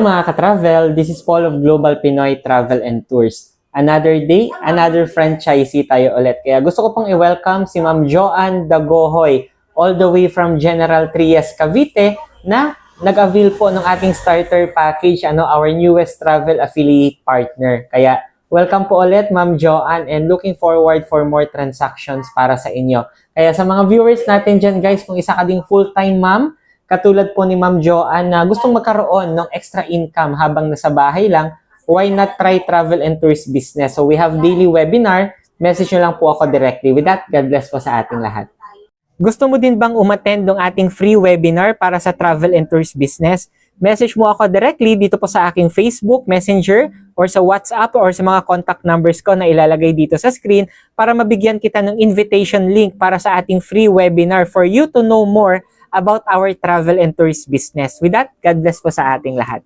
Mga ka-travel, this is Paul of Global Pinoy Travel and Tours. Another day, another franchisee tayo ulit. Kaya gusto ko pong i-welcome si Ma'am Joanne Dagohoy all the way from General Trias, Cavite na nag-avail po ng ating starter package, our newest travel affiliate partner. Kaya welcome po ulit Ma'am Joanne and looking forward for more transactions para sa inyo. Kaya sa mga viewers natin dyan guys, kung isa ka ding full-time ma'am, katulad po ni Ma'am Joanne na gustong magkaroon ng extra income habang nasa bahay lang, why not try travel and tourist business? So we have daily webinar, message nyo lang po ako directly. With that, God bless po sa ating lahat. Gusto mo din bang umattend ng ating free webinar para sa travel and tourist business? Message mo ako directly dito po sa aking Facebook, Messenger, or sa WhatsApp or sa mga contact numbers ko na ilalagay dito sa screen para mabigyan kita ng invitation link para sa ating free webinar for you to know more about our travel and tourist business. With that, God bless po sa ating lahat.